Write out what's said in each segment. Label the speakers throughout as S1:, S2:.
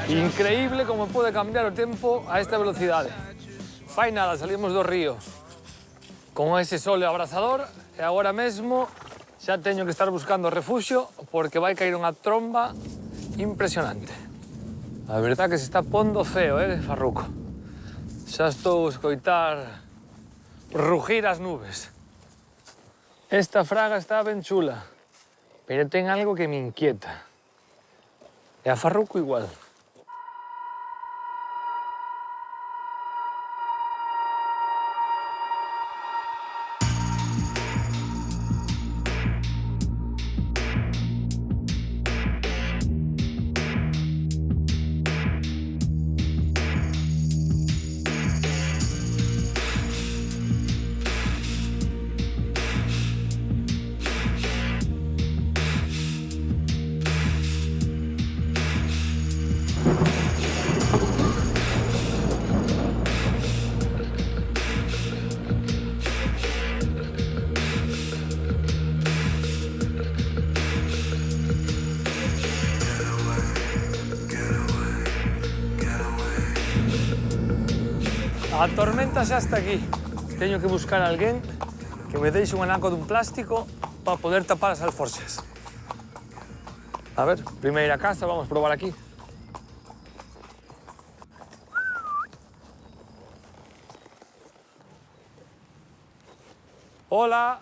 S1: Increíble como pode cambiar o tempo a esta velocidade. Fai nada, salimos do río con ese sol abrazador e agora mesmo xa teño que estar buscando refuxio porque vai caer unha tromba impresionante. A verdade que se está pondo feo, Farruco? Xa estou a escoitar rugir as nubes. Esta fraga está ben chula, pero ten algo que me inquieta. E a Farruco igual. A tormenta xa está aquí. Teño que buscar a alguén que me deixe un anaco dun plástico para poder tapar as alforxas. A ver, primeira casa, vamos probar aquí. Hola.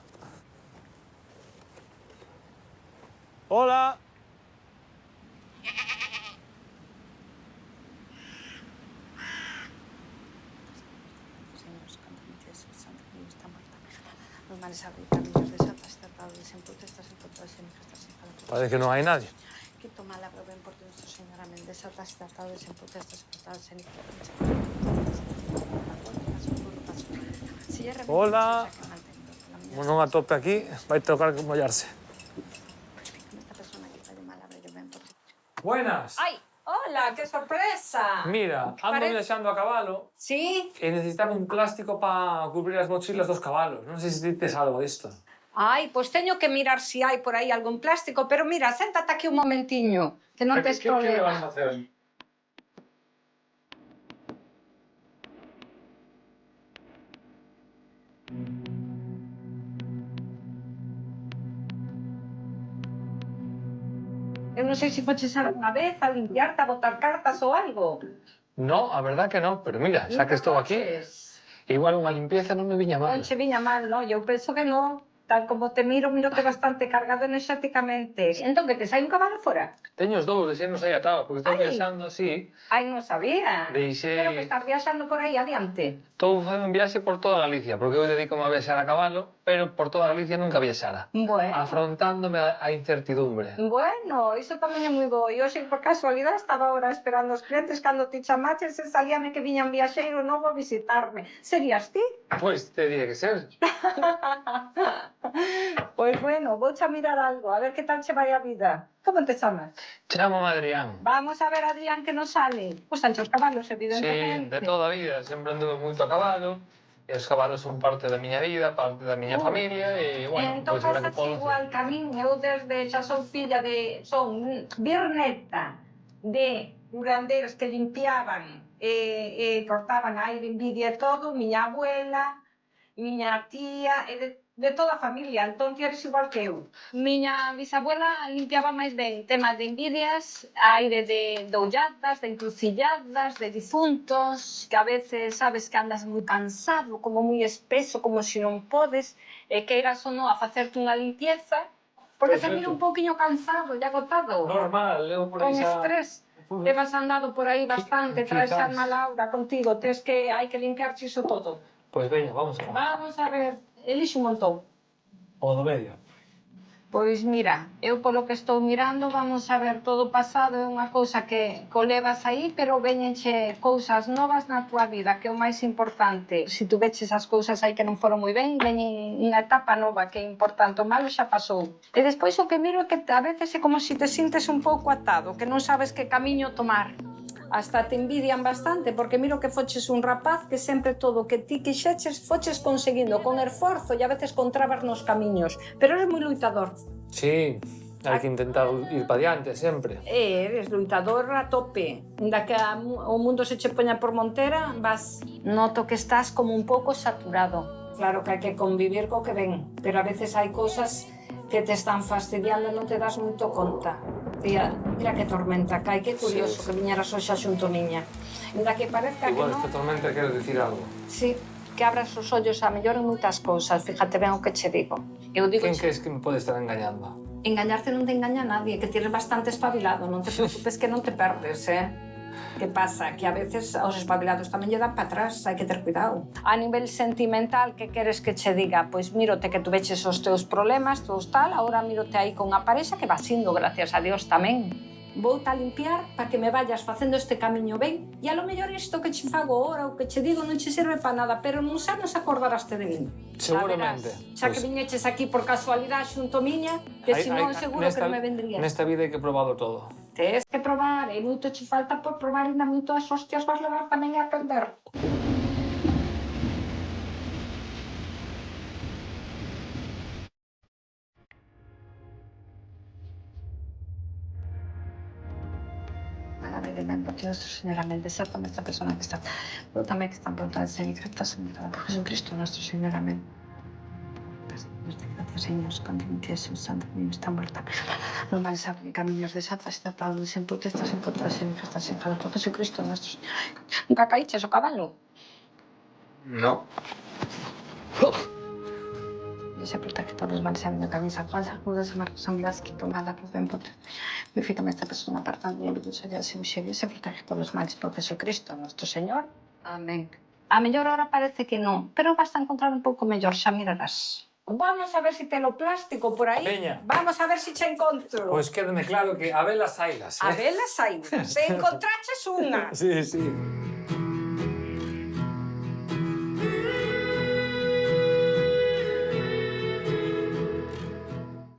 S1: Hola. Parece que non hai nadie. Hola. Como non atope aquí, vai tocar mollarse. Buenas.
S2: ¡Ay! ¡Hola! ¡Qué sorpresa!
S1: Mira, ando viaxando a cabalo.
S2: ¿Sí?
S1: E necesitaba un plástico para cubrir as mochilas dos cabalos. Non sei se dites algo disto.
S2: Ay, pues teño que mirar si hai por aí algún plástico, pero mira, séntate aquí un momentiño, que non tes problema.
S1: Que vas a hacer?
S2: Eu non sei se foches alguna vez a limpiarte, a botar cartas ou algo.
S1: No, a verdad que no, pero mira, xa que estou aquí, igual unha limpieza non me viña mal.
S2: Non che viña mal, no? Eu penso que non. Tal como te miro que bastante cargado enerxéticamente. Entón, que te sai un cabalo fora?
S1: Teño os dous, deixemos aí atados, porque estou viaxando así.
S2: Ai, non sabía.
S1: Deixei...
S2: Pero que estás viaxando por aí adiante.
S1: Estou facendo un viaxe por toda Galicia, porque eu dedícome a viaxar a cabalo, pero por toda Galicia nunca viaxara.
S2: Bueno.
S1: Afrontándome a incertidumbre.
S2: Bueno, iso tamén é moi bo. E hoxe, por casualidade, estaba agora esperando os clientes cando ti chamaches e salíame que viñan viaxeiro novo a visitarme. Serías ti?
S1: Pois teria que ser.
S2: Pois bueno, vouche a mirar algo, a ver que tal che vai a vida. Como te chamas?
S1: Chámame Adrián.
S2: Vamos a ver, Adrián, que nos sale. Os anchos cabalos,
S1: Sí,
S2: evidentemente.
S1: de toda a vida. Sempre anduve moito a cabalo. E os cabalos son parte da miña vida, parte da miña familia. E, bueno,
S2: entón,
S1: pois agora que
S2: pasa
S1: podo...
S2: igual que a min. Eu desde xa son filla de... Son birneta de curandeiros que limpiaban e cortaban aire, envidia e todo. Miña abuela, miña tía, e de toda a familia, entón ti eres igual que eu. Miña bisabuela limpiaba máis ben temas de envidias, aire de doulladas, de encrucilladas, de difuntos, que a veces sabes que andas moi cansado, como moi espeso, como se non podes, e que eras ou non a facerte unha limpieza, porque te miro un pouquiño cansado e agotado.
S1: Normal, eu por
S2: Con
S1: aí xa...
S2: estrés. Te vas andado por aí bastante, traes a Ana Laura contigo, tes que hai que limpiarche iso todo.
S1: Pois veña, vamos a ver.
S2: Vamos a ver, elixe un montón.
S1: O do medio.
S2: Pois mira, eu polo que estou mirando, vamos a ver, todo pasado é unha cousa que o levas aí, pero veñenche cousas novas na tua vida, que é o máis importante. Se tu veches as cousas aí que non foron moi ben, veñen unha etapa nova que é importante, o malo xa pasou. E despois o que miro é que a veces é como se te sintes un pouco atado, que non sabes que camiño tomar. Hasta te envidian bastante, porque miro que foches un rapaz que sempre todo o que ti quixeches foches conseguindo con esforzo e a veces con trabas nos camiños, pero eres moi luitador.
S1: Sí, Hai que intentar ir para diante sempre.
S2: Eres loitador a tope. Inda que o mundo se che poña por montera, vas... Noto que estás como un pouco saturado. Claro que hai que convivir co que ven, pero a veces hai cousas que te están fastidiando e non te das moito conta. Mira que tormenta cae, que curioso que viñeras hoxe xunto miña. Inda que parezca que
S1: Igual
S2: non...
S1: esta tormenta quere dicir algo.
S2: Sí, que abras os ollos a mellor en moitas cousas. Fíjate ben o que che digo. Eu digo
S1: Quen crees que me pode estar engañando?
S2: Engañarte non te engaña nadie, que tienes bastante espabilado, non te preocupes que non te perdes, Que pasa? Que a veces aos espabilados tamén lle dan para atrás, hai que ter cuidado. A nivel sentimental, que queres que che diga? Pois mírote que tu veches os teus problemas, todos tal, agora mírote aí con unha parexa que vas indo, gracias a Dios tamén. Vou-te a limpiar para que me vayas facendo este camiño ben e a lo mellor isto que che fago ahora ou que che digo non che serve para nada, pero non xa nos acordaraste de min.
S1: Seguramente.
S2: Xa que viñeches aquí por casualidade xunto miña, que se non seguro que non me vendrías.
S1: Nesta vida hai que probalo todo.
S2: Tes que probar, e moito che falta por probar e ainda moitas hostias vas levar tamén a aprender. Dios, señora Méndez, con esta persona que está, pero también que están preguntando si Cristo, Señora, por Jesucristo nuestro Señor, amén. Gracias, Señor, cuando mi tía es santa, mi está muerta. No mal sabe caminos de santa, está para donde se impute, estás en contra de Señor, estás en contra de Jesucristo nuestro Señor. ¿Nunca caíches o caballo?
S3: No.
S2: Dios se protege todos los males, sabiendo que a mí se falsa, algunas marcas son las que tomada por dentro. Purifícame esta persona apartando y el luz allá sin miseria, se protege todos los males por Jesucristo, nuestro Señor. Amén. A mellor ahora parece que non, pero vas a encontrar un pouco mellor, xa mirarás. Vamos a ver si te lo plástico por aí.
S1: Veña.
S2: Vamos a ver si che encontro.
S1: Pois quédeme claro que a velas ailas,
S2: A velas hai. Se encontraches unha.
S1: Sí, sí.